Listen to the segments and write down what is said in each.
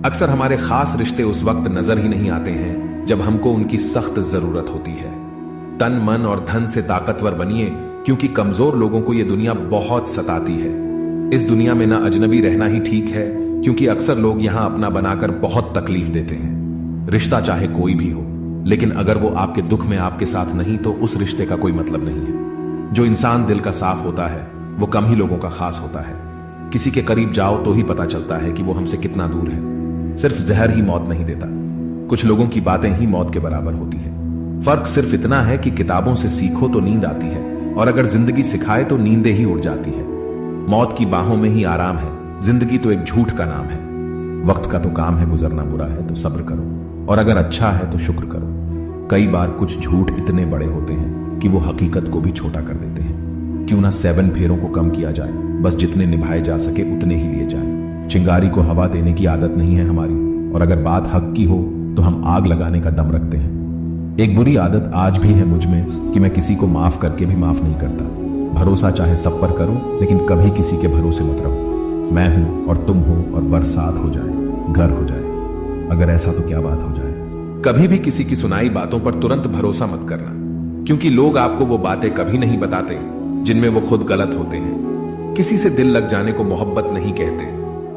अक्सर हमारे खास रिश्ते उस वक्त नजर ही नहीं आते हैं जब हमको उनकी सख्त जरूरत होती है। तन मन और धन से ताकतवर बनिए, क्योंकि कमजोर लोगों को यह दुनिया बहुत सताती है। इस दुनिया में ना अजनबी रहना ही ठीक है, क्योंकि अक्सर लोग यहां अपना बनाकर बहुत तकलीफ देते हैं। रिश्ता चाहे कोई भी हो, लेकिन अगर वो आपके दुख में आपके साथ नहीं तो उस रिश्ते का कोई मतलब नहीं है। जो इंसान दिल का साफ होता है वो कम ही लोगों का खास होता है। किसी के करीब जाओ तो ही पता चलता है कि वो हमसे कितना दूर है। सिर्फ जहर ही मौत नहीं देता, कुछ लोगों की बातें ही मौत के बराबर होती है। फर्क सिर्फ इतना है कि किताबों से सीखो तो नींद आती है, और अगर जिंदगी सिखाए तो नींदें ही उड़ जाती है। मौत की बाहों में ही आराम है, जिंदगी तो एक झूठ का नाम है। वक्त का तो काम है गुजरना, बुरा है तो सब्र करो, और अगर अच्छा है तो शुक्र करो। कई बार कुछ झूठ इतने बड़े होते हैं कि वो हकीकत को भी छोटा कर देते हैं। क्यों ना 7 फेरों को कम किया जाए, बस जितने निभाए जा सके उतने ही लिए जाए। चिंगारी को हवा देने की आदत नहीं है हमारी, और अगर बात हक की हो तो हम आग लगाने का दम रखते हैं। एक बुरी आदत आज भी है मुझ में कि मैं किसी को माफ करके भी माफ नहीं करता। भरोसा चाहे सब पर करो, लेकिन कभी किसी के भरोसे मत रहो। मैं हूं और तुम हो और बरसात हो जाए, घर हो जाए, अगर ऐसा तो क्या बात हो जाए। कभी भी किसी की सुनाई बातों पर तुरंत भरोसा मत करना, क्योंकि लोग आपको वो बातें कभी नहीं बताते जिनमें वो खुद गलत होते हैं। किसी से दिल लग जाने को मोहब्बत नहीं कहते,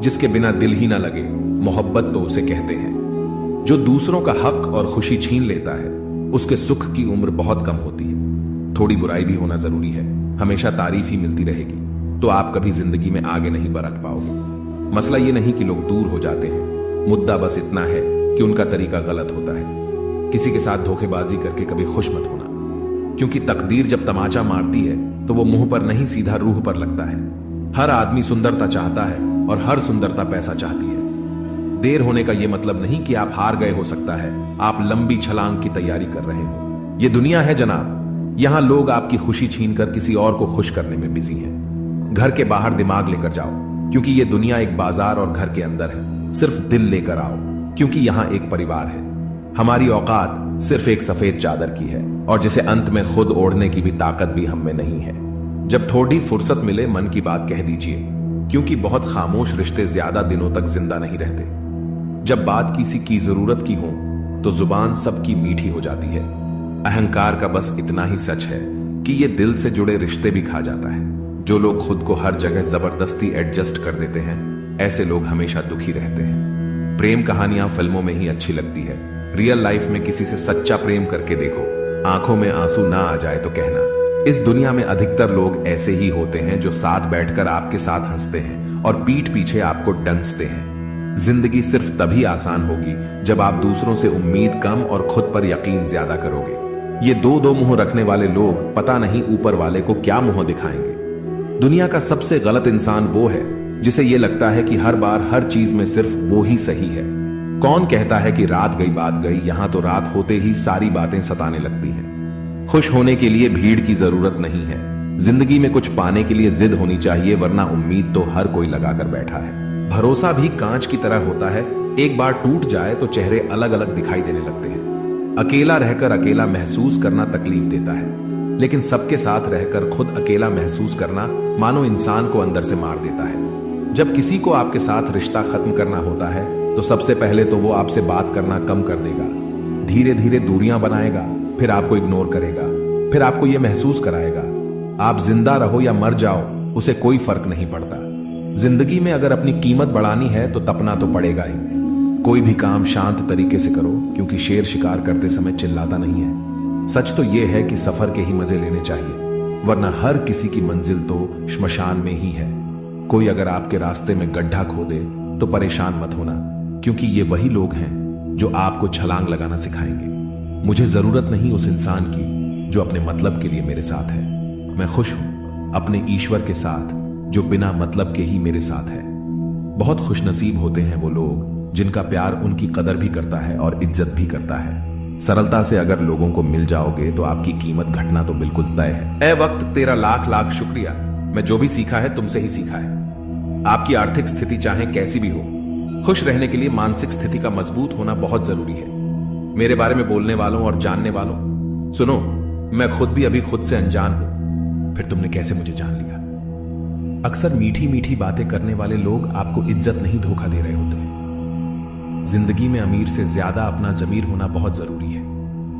जिसके बिना दिल ही ना लगे मोहब्बत तो उसे कहते हैं। जो दूसरों का हक और खुशी छीन लेता है उसके सुख की उम्र बहुत कम होती है। थोड़ी बुराई भी होना जरूरी है, हमेशा तारीफ ही मिलती रहेगी तो आप कभी जिंदगी में आगे नहीं बढ़ पाओगे। मसला ये नहीं कि लोग दूर हो जाते हैं, मुद्दा बस इतना है कि उनका तरीका गलत होता है। किसी के साथ धोखेबाजी करके कभी खुश मत होना, क्योंकि तकदीर जब तमाचा मारती है तो वो मुंह पर नहीं सीधा रूह पर लगता है। हर आदमी सुंदरता चाहता है और हर सुंदरता पैसा चाहती है। देर होने का यह मतलब नहीं कि आप हार गए, हो सकता है आप लंबी छलांग की तैयारी कर रहे हो। यह दुनिया है जनाब, यहां लोग आपकी खुशी छीनकर किसी और को खुश करने में बिजी हैं। घर के बाहर दिमाग लेकर जाओ, क्योंकि यह दुनिया एक बाजार और घर के अंदर है सिर्फ दिल लेकर आओ, क्योंकि यहां एक परिवार है। हमारी औकात सिर्फ एक सफेद चादर की है, और जिसे अंत में खुद ओढ़ने की भी ताकत भी हम में नहीं है। जब थोड़ी फुर्सत मिले मन की बात कह दीजिए, क्योंकि बहुत खामोश रिश्ते ज्यादा दिनों तक जिंदा नहीं रहते। जब बात किसी की जरूरत की हो तो जुबान सबकी मीठी हो जाती है। अहंकार का बस इतना ही सच है कि ये दिल से जुड़े रिश्ते भी खा जाता है। जो लोग खुद को हर जगह जबरदस्ती एडजस्ट कर देते हैं, ऐसे लोग हमेशा दुखी रहते हैं। प्रेम कहानियां फिल्मों में ही अच्छी लगती है, रियल लाइफ में किसी से सच्चा प्रेम करके देखो, आंखों में आंसू ना आ जाए तो कहना। इस दुनिया में अधिकतर लोग ऐसे ही होते हैं जो साथ बैठकर आपके साथ हंसते हैं और पीठ पीछे आपको डंसते हैं। जिंदगी सिर्फ तभी आसान होगी जब आप दूसरों से उम्मीद कम और खुद पर यकीन ज्यादा करोगे। ये दो मुंह रखने वाले लोग पता नहीं ऊपर वाले को क्या मुंह दिखाएंगे। दुनिया का सबसे गलत इंसान वो है जिसे ये लगता है कि हर बार हर चीज में सिर्फ वो ही सही है। कौन कहता है कि रात गई बात गई, यहां तो रात होते ही सारी बातें सताने लगती हैं। खुश होने के लिए भीड़ की जरूरत नहीं है, जिंदगी में कुछ पाने के लिए जिद होनी चाहिए, वरना उम्मीद तो हर कोई लगाकर बैठा है। भरोसा भी कांच की तरह होता है, एक बार टूट जाए तो चेहरे अलग अलग दिखाई देने लगते हैं। अकेला रहकर अकेला महसूस करना तकलीफ देता है, लेकिन सबके साथ रहकर खुद अकेला महसूस करना मानो इंसान को अंदर से मार देता है। जब किसी को आपके साथ रिश्ता खत्म करना होता है तो सबसे पहले तो वो आपसे बात करना कम कर देगा, धीरे धीरे दूरियां बनाएगा, फिर आपको इग्नोर करेगा, फिर आपको यह महसूस कराएगा आप जिंदा रहो या मर जाओ उसे कोई फर्क नहीं पड़ता। जिंदगी में अगर अपनी कीमत बढ़ानी है तो तपना तो पड़ेगा ही। कोई भी काम शांत तरीके से करो, क्योंकि शेर शिकार करते समय चिल्लाता नहीं है। सच तो यह है कि सफर के ही मजे लेने चाहिए, वरना हर किसी की मंजिल तो श्मशान में ही है। कोई अगर आपके रास्ते में गड्ढा खोदे तो परेशान मत होना, क्योंकि ये वही लोग हैं जो आपको छलांग लगाना सिखाएंगे। मुझे जरूरत नहीं उस इंसान की जो अपने मतलब के लिए मेरे साथ है। मैं खुश हूं अपने ईश्वर के साथ जो बिना मतलब के ही मेरे साथ है। बहुत खुशनसीब होते हैं वो लोग जिनका प्यार उनकी कदर भी करता है और इज्जत भी करता है। सरलता से अगर लोगों को मिल जाओगे तो आपकी कीमत घटना तो बिल्कुल तय है। ए वक्त, तेरा लाख लाख शुक्रिया। मैं जो भी सीखा है तुमसे ही सीखा है। आपकी आर्थिक स्थिति चाहे कैसी भी हो, खुश रहने के लिए मानसिक स्थिति का मजबूत होना बहुत जरूरी है। मेरे बारे में बोलने वालों और जानने वालों, सुनो, मैं खुद भी अभी खुद से अनजान हूं, फिर तुमने कैसे मुझे जान लिया। अक्सर मीठी मीठी बातें करने वाले लोग आपको इज्जत नहीं धोखा दे रहे होते हैं। जिंदगी में अमीर से ज्यादा अपना ज़मीर होना बहुत जरूरी है।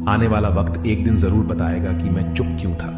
आने वाला वक्त एक दिन जरूर बताएगा कि मैं चुप क्यों था।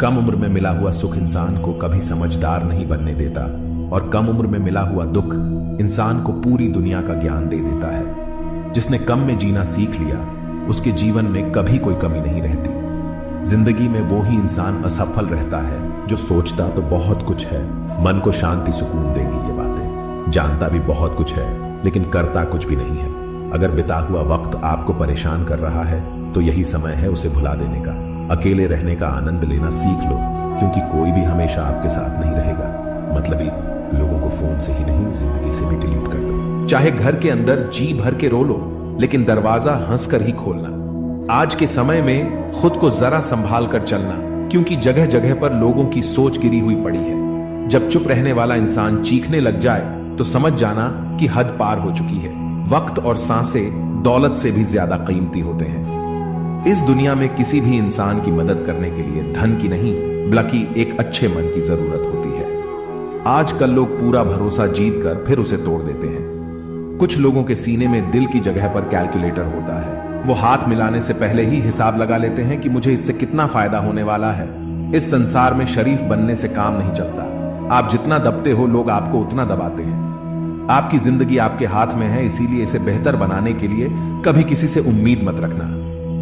कम उम्र में मिला हुआ सुख इंसान को कभी समझदार नहीं बनने देता, और कम उम्र में मिला हुआ दुख इंसान को पूरी दुनिया का ज्ञान दे देता है। जिसने कम में जीना सीख लिया, उसके जीवन में कभी कोई कमी नहीं रहती। जिंदगी में वो ही इंसान असफल रहता है जो सोचता तो बहुत कुछ है, मन को शांति सुकून देंगी ये बातें, जानता भी बहुत कुछ है लेकिन करता कुछ भी नहीं है। अगर बिता हुआ वक्त आपको परेशान कर रहा है तो यही समय है उसे भुला देने का। अकेले रहने का आनंद लेना सीख लो, क्योंकि कोई भी हमेशा आपके साथ नहीं रहेगा। मतलबी लोगों को फोन से ही नहीं, जिंदगी से भी डिलीट कर दो। चाहे घर के अंदर जी भर के रो लो, लेकिन दरवाजा हंसकर ही खोलना। आज के समय में खुद को जरा संभाल कर चलना, क्योंकि जगह जगह पर लोगों की सोच गिरी हुई पड़ी है। जब चुप रहने वाला इंसान चीखने लग जाए तो समझ जाना कि हद पार हो चुकी है। वक्त और सांसें दौलत से भी ज्यादा कीमती होते हैं। इस दुनिया में किसी भी इंसान की मदद करने के लिए धन की नहीं, बल्कि एक अच्छे मन की जरूरत होती है। आजकल लोग पूरा भरोसा जीत कर फिर उसे तोड़ देते हैं। कुछ लोगों के सीने में दिल की जगह पर कैलकुलेटर होता है। वो हाथ मिलाने से पहले ही हिसाब लगा लेते हैं कि मुझे इससे कितना फायदा होने वाला है। इस संसार में शरीफ बनने से काम नहीं चलता। आप जितना दबते हो, लोग आपको उतना दबाते हैं। आपकी जिंदगी आपके हाथ में है, इसीलिए इसे बेहतर बनाने के लिए कभी किसी से उम्मीद मत रखना।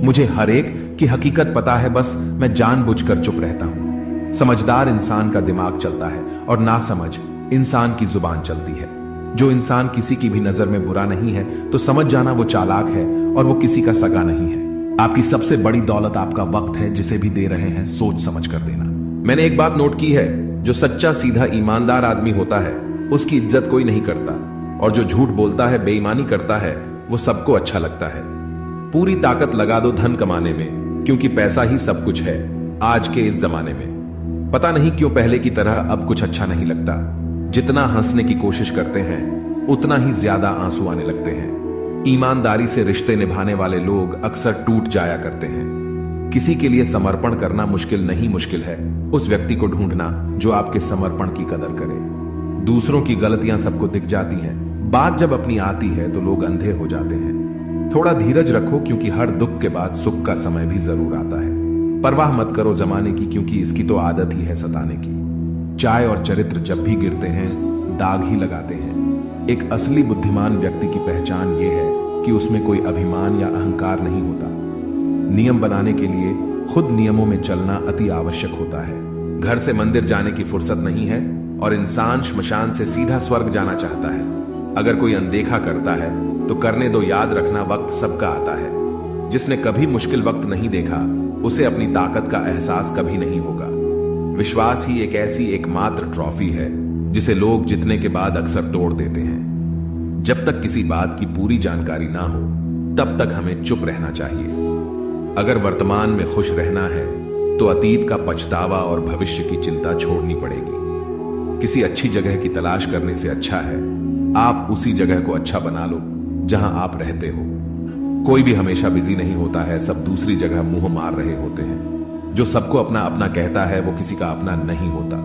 मुझे हर एक की हकीकत पता है, बस मैं जानबूझकर चुप रहता हूं। समझदार इंसान का दिमाग चलता है और नासमझ इंसान की जुबान चलती है। जो इंसान किसी की भी नजर में बुरा नहीं है तो समझ जाना वो चालाक है और वो किसी का सगा नहीं है। आपकी सबसे बड़ी दौलत आपका वक्त है, जिसे भी दे रहे हैं सोच समझ कर देना। मैंने एक बात नोट की है, जो सच्चा सीधा ईमानदार आदमी होता है उसकी इज्जत कोई नहीं करता, और जो झूठ बोलता है, बेईमानी करता है, वो सबको अच्छा लगता है। पूरी ताकत लगा दो धन कमाने में, क्योंकि पैसा ही सब कुछ है आज के इस जमाने में। पता नहीं क्यों पहले की तरह अब कुछ अच्छा नहीं लगता। जितना हंसने की कोशिश करते हैं उतना ही ज्यादा आंसू आने लगते हैं। ईमानदारी से रिश्ते निभाने वाले लोग अक्सर टूट जाया करते हैं। किसी के लिए समर्पण करना मुश्किल नहीं, मुश्किल है उस व्यक्ति को ढूंढना जो आपके समर्पण की कदर करे। दूसरों की गलतियां सबको दिख जाती हैं, बात जब अपनी आती है तो लोग अंधे हो जाते हैं। थोड़ा धीरज रखो, क्योंकि हर दुख के बाद सुख का समय भी जरूर आता है। परवाह मत करो जमाने की, क्योंकि इसकी तो आदत ही है सताने की। चाय और चरित्र जब भी गिरते हैं दाग ही लगाते हैं। एक असली बुद्धिमान व्यक्ति की पहचान यह है कि उसमें कोई अभिमान या अहंकार नहीं होता। नियम बनाने के लिए खुद नियमों में चलना अति आवश्यक होता है। घर से मंदिर जाने की फुर्सत नहीं है और इंसान श्मशान से सीधा स्वर्ग जाना चाहता है। अगर कोई अनदेखा करता है तो करने दो, याद रखना वक्त सबका आता है। जिसने कभी मुश्किल वक्त नहीं देखा उसे अपनी ताकत का एहसास कभी नहीं होगा। विश्वास ही एक ऐसी एकमात्र ट्रॉफी है जिसे लोग जीतने के बाद अक्सर तोड़ देते हैं। जब तक किसी बात की पूरी जानकारी ना हो तब तक हमें चुप रहना चाहिए। अगर वर्तमान में खुश रहना है तो अतीत का पछतावा और भविष्य की चिंता छोड़नी पड़ेगी। किसी अच्छी जगह की तलाश करने से अच्छा है आप उसी जगह को अच्छा बना लो जहां आप रहते हो। कोई भी हमेशा बिजी नहीं होता है, सब दूसरी जगह मुंह मार रहे होते हैं। जो सबको अपना अपना कहता है वो किसी का अपना नहीं होता।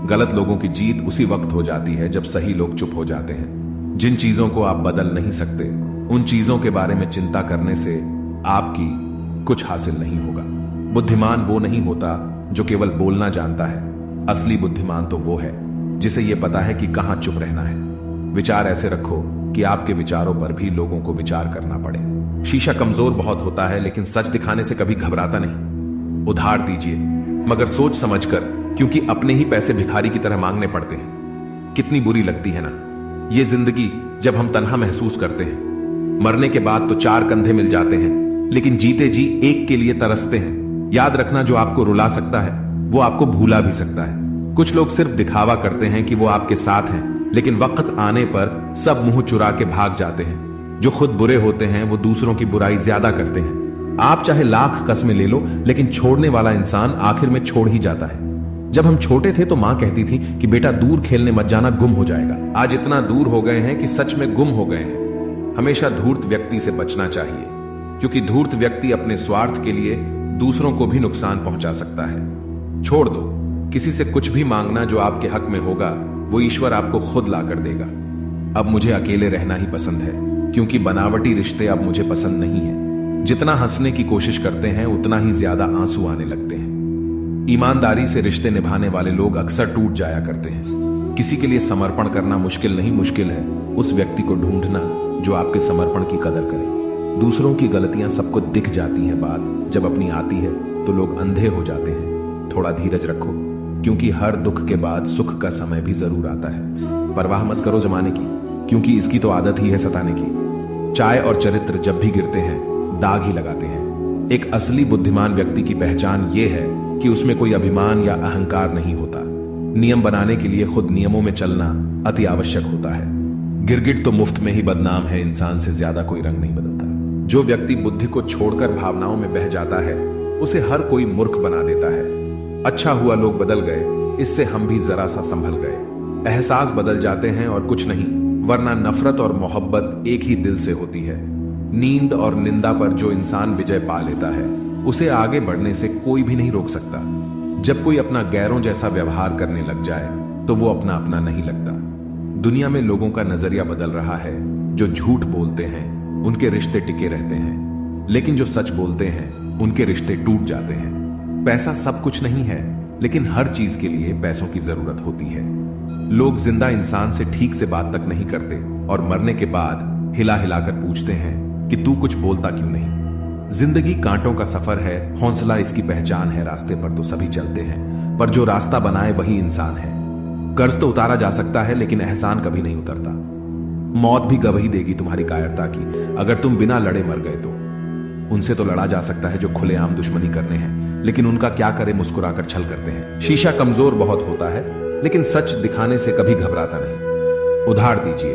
गलत लोगों की जीत उसी वक्त हो जाती है जब सही लोग चुप हो जाते हैं। जिन चीजों को आप बदल नहीं सकते, उन चीजों के बारे में चिंता करने से आपकी कुछ हासिल नहीं होगा। बुद्धिमान वो नहीं होता जो केवल बोलना जानता है। असली बुद्धिमान तो वो है जिसे ये पता है कि कहां चुप रहना है। विचार ऐसे रखो कि आपके विचारों पर भी लोगों को विचार करना पड़े। शीशा कमजोर बहुत होता है, लेकिन सच दिखाने से कभी घबराता नहीं। उधार दीजिए मगर सोच समझकर, क्योंकि अपने ही पैसे भिखारी की तरह मांगने पड़ते हैं। कितनी बुरी लगती है ना ये जिंदगी जब हम तन्हा महसूस करते हैं। मरने के बाद तो चार कंधे मिल जाते हैं, लेकिन जीते जी एक के लिए तरसते हैं। याद रखना, जो आपको रुला सकता है वो आपको भूला भी सकता है। कुछ लोग सिर्फ दिखावा करते हैं कि वो आपके साथ हैं, लेकिन वक्त आने पर सब मुंह चुरा के भाग जाते हैं। जो खुद बुरे होते हैं वो दूसरों की बुराई ज्यादा करते हैं। आप चाहे लाख कस्में ले लो, लेकिन छोड़ने वाला इंसान आखिर में छोड़ ही जाता है। जब हम छोटे थे तो मां कहती थी कि बेटा दूर खेलने मत जाना, गुम हो जाएगा। आज इतना दूर हो गए हैं कि सच में गुम हो गए हैं। हमेशा धूर्त व्यक्ति से बचना चाहिए, क्योंकि धूर्त व्यक्ति अपने स्वार्थ के लिए दूसरों को भी नुकसान पहुंचा सकता है। छोड़ दो, किसी से कुछ भी मांगना जो आपके हक में होगा वो ईश्वर आपको खुद ला कर देगा। अब मुझे अकेले रहना ही पसंद है, क्योंकि बनावटी रिश्ते अब मुझे पसंद नहीं है। जितना हंसने की कोशिश करते हैं उतना ही ज्यादा आंसू आने लगते हैं। ईमानदारी से रिश्ते निभाने वाले लोग अक्सर टूट जाया करते हैं। किसी के लिए समर्पण करना मुश्किल नहीं, मुश्किल है उस व्यक्ति को ढूंढना जो आपके समर्पण की कदर करे। दूसरों की गलतियां सबको दिख जाती हैं, बात जब अपनी आती है तो लोग अंधे हो जाते हैं। थोड़ा धीरज रखो, क्योंकि हर दुख के बाद सुख का समय भी जरूर आता है। परवाह मत करो जमाने की, क्योंकि इसकी तो आदत ही है सताने की। चाय और चरित्र जब भी गिरते हैं दाग ही लगाते हैं। एक असली बुद्धिमान व्यक्ति की पहचान यह है कि उसमें कोई अभिमान या अहंकार नहीं होता। नियम बनाने के लिए खुद नियमों में चलना अति आवश्यक होता है। गिरगिट तो मुफ्त में ही बदनाम है, इंसान से ज्यादा कोई रंग नहीं बदलता। जो व्यक्ति बुद्धि को छोड़कर भावनाओं में बह जाता है उसे हर कोई मूर्ख बना देता है। अच्छा हुआ लोग बदल गए, इससे हम भी जरा सा संभल गए। एहसास बदल जाते हैं और कुछ नहीं, वरना नफरत और मोहब्बत एक ही दिल से होती है। नींद और निंदा पर जो इंसान विजय पा लेता है उसे आगे बढ़ने से कोई भी नहीं रोक सकता। जब कोई अपना गैरों जैसा व्यवहार करने लग जाए तो वो अपना अपना नहीं लगता। दुनिया में लोगों का नजरिया बदल रहा है। जो झूठ बोलते हैं उनके रिश्ते टिके रहते हैं, लेकिन जो सच बोलते हैं उनके रिश्ते टूट जाते हैं। पैसा सब कुछ नहीं है, लेकिन हर चीज के लिए पैसों की जरूरत होती है। लोग जिंदा इंसान से ठीक से बात तक नहीं करते और मरने के बाद हिला हिलाकर पूछते हैं कि तू कुछ बोलता क्यों नहीं। जिंदगी कांटों का सफर है, हौसला इसकी पहचान है। रास्ते पर तो सभी चलते हैं, पर जो रास्ता बनाए वही इंसान है। कर्ज तो उतारा जा सकता है, लेकिन एहसान कभी नहीं उतरता। मौत भी गवाही देगी तुम्हारी कायरता की, अगर तुम बिना लड़े मर गए तो। उनसे तो लड़ा जा सकता है जो खुलेआम दुश्मनी करने हैं, लेकिन उनका क्या करे मुस्कुराकर छल करते हैं। शीशा कमजोर बहुत होता है, लेकिन सच दिखाने से कभी घबराता नहीं। उधार दीजिए,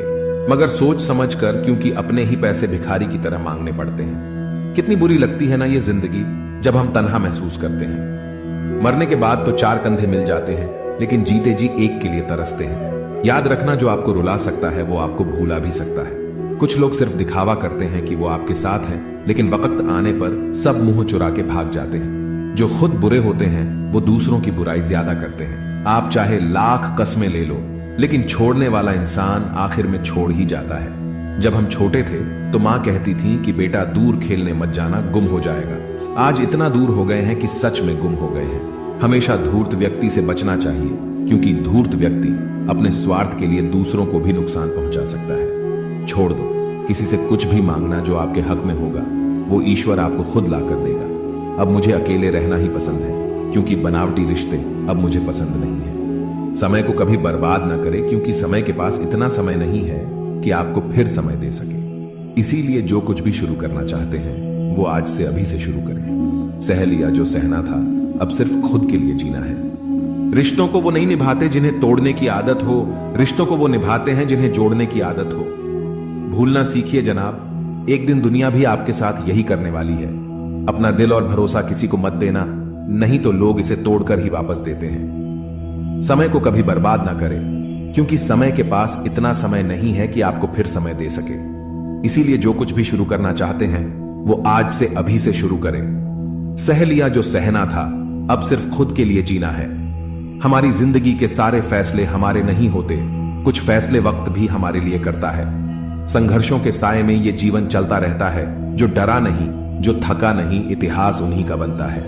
मगर सोच समझ कर, क्योंकि अपने ही पैसे भिखारी की तरह मांगने पड़ते हैं। कितनी बुरी लगती है ना ये जिंदगी, जब हम तन्हा महसूस करते हैं। मरने के बाद तो चार कंधे मिल जाते हैं, लेकिन जीते जी एक के लिए तरसते हैं। याद रखना, जो आपको रुला सकता है वो आपको भूला भी सकता है। कुछ लोग सिर्फ दिखावा करते हैं कि वो आपके साथ हैं, लेकिन वक्त आने पर सब मुंह चुरा के भाग जाते हैं। जो खुद बुरे होते हैं वो दूसरों की बुराई ज्यादा करते हैं। आप चाहे लाख कस्में ले लो, लेकिन छोड़ने वाला इंसान आखिर में छोड़ ही जाता है। जब हम छोटे थे तो माँ कहती थी कि बेटा दूर खेलने मत जाना, गुम हो जाएगा। आज इतना दूर हो गए हैं कि सच में गुम हो गए हैं। हमेशा धूर्त व्यक्ति से बचना चाहिए, क्योंकि धूर्त व्यक्ति अपने स्वार्थ के लिए दूसरों को भी नुकसान पहुंचा सकता है। छोड़ दो, किसी से कुछ भी मांगना जो आपके हक में होगा वो ईश्वर आपको खुद ला कर देगा। अब मुझे अकेले रहना ही पसंद है, क्योंकि बनावटी रिश्ते अब मुझे पसंद नहीं है। समय को कभी बर्बाद ना करें, क्योंकि समय के पास इतना समय नहीं है कि आपको फिर समय दे सके। इसीलिए जो कुछ भी शुरू करना चाहते हैं वो आज से अभी से शुरू करें। सह लिया जो सहना था, अब सिर्फ खुद के लिए जीना है। रिश्तों को वो नहीं निभाते जिन्हें तोड़ने की आदत हो, रिश्तों को वो निभाते हैं जिन्हें जोड़ने की आदत हो। भूलना सीखिए जनाब, एक दिन दुनिया भी आपके साथ यही करने वाली है। अपना दिल और भरोसा किसी को मत देना, नहीं तो लोग इसे तोड़कर ही वापस देते हैं। समय को कभी बर्बाद ना करें, क्योंकि समय के पास इतना समय नहीं है कि आपको फिर समय दे सके। इसीलिए जो कुछ भी शुरू करना चाहते हैं वो आज से अभी से शुरू करें। सह लिया जो सहना था, अब सिर्फ खुद के लिए जीना है। हमारी जिंदगी के सारे फैसले हमारे नहीं होते, कुछ फैसले वक्त भी हमारे लिए करता है। संघर्षों के साए में ये जीवन चलता रहता है। जो डरा नहीं, जो थका नहीं, इतिहास उन्हीं का बनता है।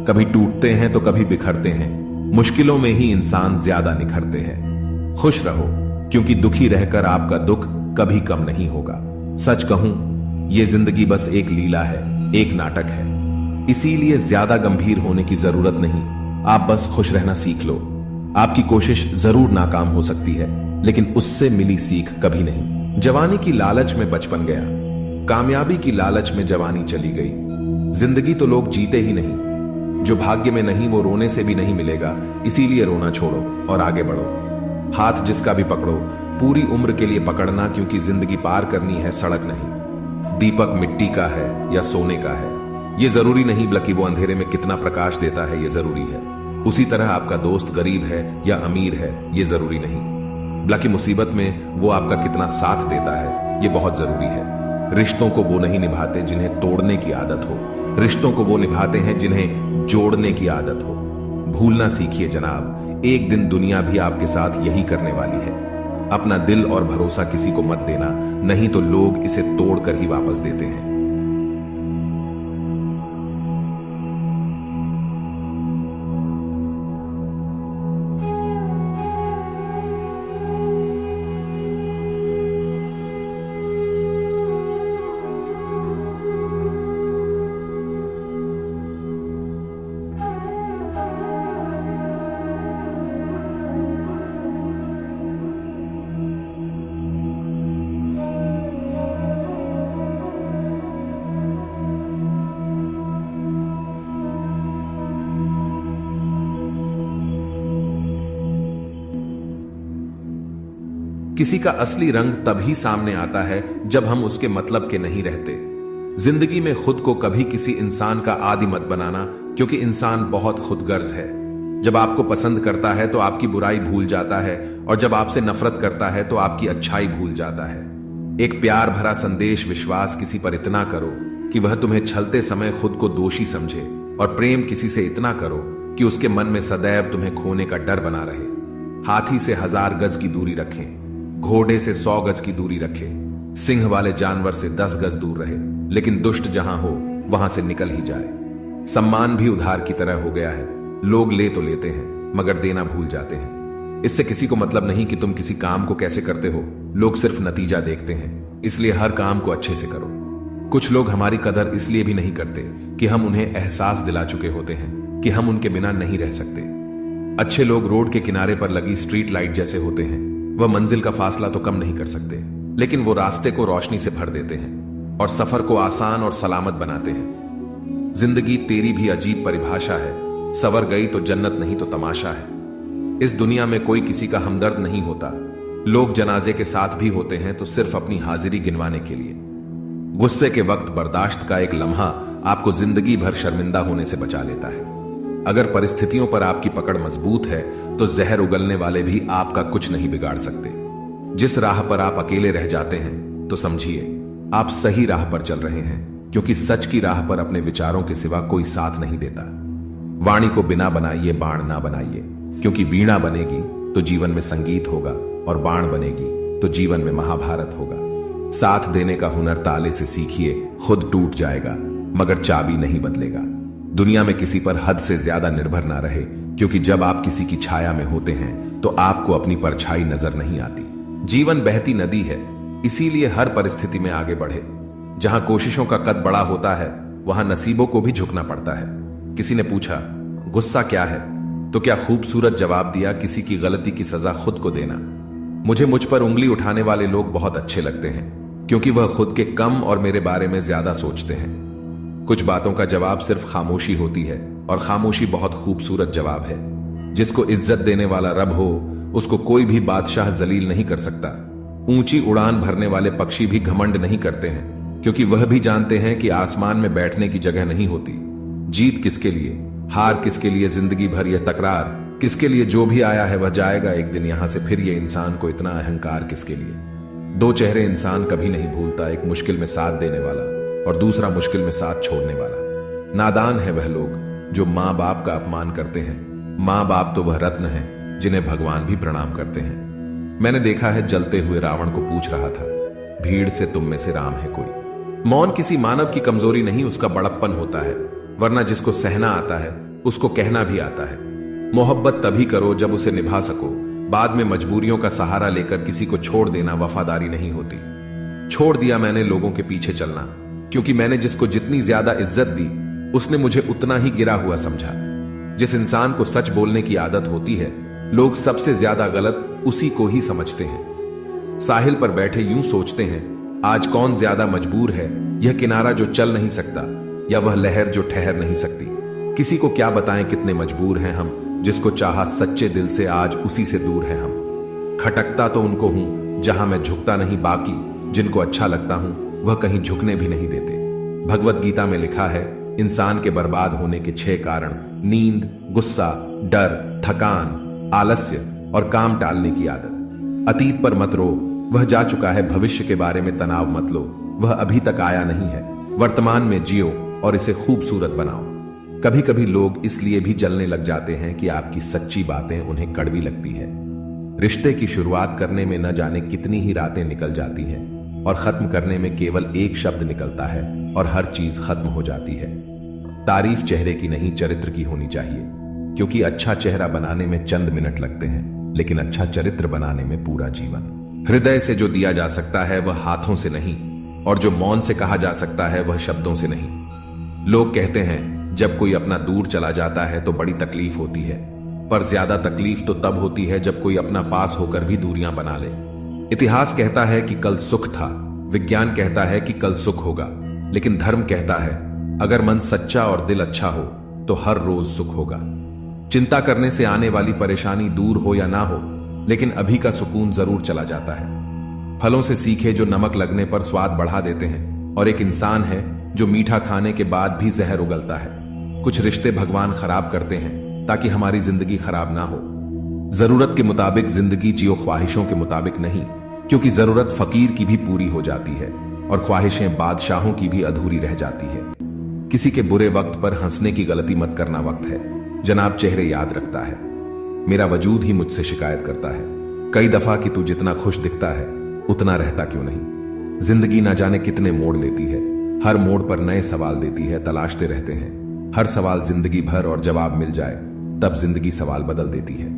कभी टूटते हैं तो कभी बिखरते हैं, मुश्किलों में ही इंसान ज्यादा निखरते हैं। खुश रहो, क्योंकि दुखी रहकर आपका दुख कभी कम नहीं होगा। सच कहूं, ये जिंदगी बस एक लीला है, एक नाटक है। इसीलिए ज्यादा गंभीर होने की जरूरत नहीं, आप बस खुश रहना सीख लो। आपकी कोशिश जरूर नाकाम हो सकती है, लेकिन उससे मिली सीख कभी नहीं। जवानी की लालच में बचपन गया, कामयाबी की लालच में जवानी चली गई। जिंदगी तो लोग जीते ही नहीं, जो भाग्य में नहीं वो रोने से भी नहीं मिलेगा। इसीलिए रोना छोड़ो और आगे बढ़ो। हाथ जिसका भी पकड़ो, पूरी उम्र के लिए पकड़ना, क्योंकि जिंदगी पार करनी है, सड़क नहीं। दीपक मिट्टी का है या सोने का है ये जरूरी नहीं, बल्कि वो अंधेरे में कितना प्रकाश देता है ये जरूरी है। उसी तरह आपका दोस्त गरीब है या अमीर है ये जरूरी नहीं, बल्कि मुसीबत में वो आपका कितना साथ देता है ये बहुत जरूरी है। रिश्तों को वो नहीं निभाते जिन्हें तोड़ने की आदत हो, रिश्तों को वो निभाते हैं जिन्हें जोड़ने की आदत हो। भूलना सीखिए जनाब, एक दिन दुनिया भी आपके साथ यही करने वाली है। अपना दिल और भरोसा किसी को मत देना, नहीं तो लोग इसे तोड़कर ही वापस देते हैं। किसी का असली रंग तभी सामने आता है जब हम उसके मतलब के नहीं रहते। जिंदगी में खुद को कभी किसी इंसान का आदी मत बनाना, क्योंकि इंसान बहुत खुदगर्ज है। जब आपको पसंद करता है तो आपकी बुराई भूल जाता है, और जब आपसे नफरत करता है तो आपकी अच्छाई भूल जाता है। एक प्यार भरा संदेश विश्वास किसी पर इतना करो कि वह तुम्हें छलते समय खुद को दोषी समझे, और प्रेम किसी से इतना करो कि उसके मन में सदैव तुम्हें खोने का डर बना रहे। हाथी से 1000 गज की दूरी रखें, घोड़े से 100 गज की दूरी रखे, सिंह वाले जानवर से 10 गज दूर रहे, लेकिन दुष्ट जहां हो वहां से निकल ही जाए। सम्मान भी उधार की तरह हो गया है। लोग ले तो लेते हैं मगर देना भूल जाते हैं। इससे किसी को मतलब नहीं कि तुम किसी काम को कैसे करते हो, लोग सिर्फ नतीजा देखते हैं। इसलिए हर काम को अच्छे से करो। कुछ लोग हमारी कदर इसलिए भी नहीं करते कि हम उन्हें एहसास दिला चुके होते हैं कि हम उनके बिना नहीं रह सकते। अच्छे लोग रोड के किनारे पर लगी स्ट्रीट लाइट जैसे होते हैं। वह मंजिल का फासला तो कम नहीं कर सकते, लेकिन वो रास्ते को रोशनी से भर देते हैं और सफर को आसान और सलामत बनाते हैं। जिंदगी तेरी भी अजीब परिभाषा है। सवर गई तो जन्नत, नहीं तो तमाशा है। इस दुनिया में कोई किसी का हमदर्द नहीं होता। लोग जनाजे के साथ भी होते हैं तो सिर्फ अपनी हाजिरी गिनवाने के लिए। गुस्से के वक्त बर्दाश्त का एक लम्हा आपको जिंदगी भर शर्मिंदा होने से बचा लेता है। अगर परिस्थितियों पर आपकी पकड़ मजबूत है तो जहर उगलने वाले भी आपका कुछ नहीं बिगाड़ सकते। जिस राह पर आप अकेले रह जाते हैं तो समझिए आप सही राह पर चल रहे हैं, क्योंकि सच की राह पर अपने विचारों के सिवा कोई साथ नहीं देता। वाणी को बिना बनाइए बाण ना बनाइए, क्योंकि वीणा बनेगी तो जीवन में संगीत होगा, और बाण बनेगी तो जीवन में महाभारत होगा। साथ देने का हुनर ताले से सीखिए, खुद टूट जाएगा मगर चाबी नहीं बदलेगा। दुनिया में किसी पर हद से ज्यादा निर्भर ना रहे, क्योंकि जब आप किसी की छाया में होते हैं तो आपको अपनी परछाई नजर नहीं आती। जीवन बहती नदी है, इसीलिए हर परिस्थिति में आगे बढ़े। जहां कोशिशों का कद बड़ा होता है वहां नसीबों को भी झुकना पड़ता है। किसी ने पूछा, गुस्सा क्या है? तो क्या खूबसूरत जवाब दिया, किसी की गलती की सजा खुद को देना। मुझे मुझ पर उंगली उठाने वाले लोग बहुत अच्छे लगते हैं, क्योंकि वह खुद के कम और मेरे बारे में ज्यादा सोचते हैं। कुछ बातों का जवाब सिर्फ खामोशी होती है, और खामोशी बहुत खूबसूरत जवाब है। जिसको इज्जत देने वाला रब हो उसको कोई भी बादशाह जलील नहीं कर सकता। ऊंची उड़ान भरने वाले पक्षी भी घमंड नहीं करते हैं, क्योंकि वह भी जानते हैं कि आसमान में बैठने की जगह नहीं होती। जीत किसके लिए, हार किसके लिए, जिंदगी भर यह तकरार किसके लिए? जो भी आया है वह जाएगा एक दिन यहां से, फिर यह इंसान को इतना अहंकार किसके लिए? दो चेहरे इंसान कभी नहीं भूलता, एक मुश्किल में साथ देने वाला और दूसरा मुश्किल में साथ छोड़ने वाला। नादान है वह लोग जो माँ बाप का अपमान करते हैं। माँ बाप तो वह रत्न हैं जिन्हें भगवान भी प्रणाम करते हैं। मैंने देखा है जलते हुए रावण को पूछ रहा था, भीड़ से तुम में से राम है कोई? मौन किसी मानव की कमजोरी नहीं, उसका बड़प्पन होता है। वरना जिसको सहना आता है उसको कहना भी आता है। मोहब्बत तभी करो जब उसे निभा सको। बाद में मजबूरियों का सहारा लेकर किसी को छोड़ देना वफादारी नहीं होती। छोड़ दिया मैंने लोगों के पीछे चलना, क्योंकि मैंने जिसको जितनी ज्यादा इज्जत दी उसने मुझे उतना ही गिरा हुआ समझा। जिस इंसान को सच बोलने की आदत होती है, लोग सबसे ज्यादा गलत उसी को ही समझते हैं। साहिल पर बैठे यूं सोचते हैं, आज कौन ज्यादा मजबूर है, यह किनारा जो चल नहीं सकता या वह लहर जो ठहर नहीं सकती। किसी को क्या बताएं कितने मजबूर हैं हम, जिसको चाहा सच्चे दिल से आज उसी से दूर है हम। खटकता तो उनको हूं जहां मैं झुकता नहीं, बाकी जिनको अच्छा लगता हूं वह कहीं झुकने भी नहीं देते। भगवत गीता में लिखा है, इंसान के बर्बाद होने के 6 कारण: नींद, गुस्सा, डर, थकान, आलस्य और काम टालने की आदत। अतीत पर मत रो, वह जा चुका है। भविष्य के बारे में तनाव मत लो, वह अभी तक आया नहीं है। वर्तमान में जियो और इसे खूबसूरत बनाओ। कभी कभी लोग इसलिए भी जलने लग जाते हैं कि आपकी सच्ची बातें उन्हें कड़वी लगती है। रिश्ते की शुरुआत करने में न जाने कितनी ही रातें निकल जाती हैं और खत्म करने में केवल एक शब्द निकलता है और हर चीज खत्म हो जाती है। तारीफ चेहरे की नहीं, चरित्र की होनी चाहिए, क्योंकि अच्छा चेहरा बनाने में चंद मिनट लगते हैं, लेकिन अच्छा चरित्र बनाने में पूरा जीवन। हृदय से जो दिया जा सकता है वह हाथों से नहीं, और जो मौन से कहा जा सकता है वह शब्दों से नहीं। लोग कहते हैं जब कोई अपना दूर चला जाता है तो बड़ी तकलीफ होती है, पर ज्यादा तकलीफ तो तब होती है जब कोई अपना पास होकर भी दूरियां बना ले। इतिहास कहता है कि कल सुख था, विज्ञान कहता है कि कल सुख होगा, लेकिन धर्म कहता है अगर मन सच्चा और दिल अच्छा हो तो हर रोज सुख होगा। चिंता करने से आने वाली परेशानी दूर हो या ना हो, लेकिन अभी का सुकून जरूर चला जाता है। फलों से सीखे जो नमक लगने पर स्वाद बढ़ा देते हैं, और एक इंसान है जो मीठा खाने के बाद भी जहर उगलता है। कुछ रिश्ते भगवान खराब करते हैं ताकि हमारी जिंदगी खराब ना हो। जरूरत के मुताबिक जिंदगी जियो, ख्वाहिशों के मुताबिक नहीं, क्योंकि जरूरत फकीर की भी पूरी हो जाती है और ख्वाहिशें बादशाहों की भी अधूरी रह जाती है। किसी के बुरे वक्त पर हंसने की गलती मत करना वक्त है, जनाब चेहरे याद रखता है। मेरा वजूद ही मुझसे शिकायत करता है कई दफा कि तू जितना खुश दिखता है उतना रहता क्यों नहीं। जिंदगी ना जाने कितने मोड़ लेती है, हर मोड़ पर नए सवाल देती है, तलाशते रहते हैं हर सवाल जिंदगी भर, और जवाब मिल जाए तब जिंदगी सवाल बदल देती है।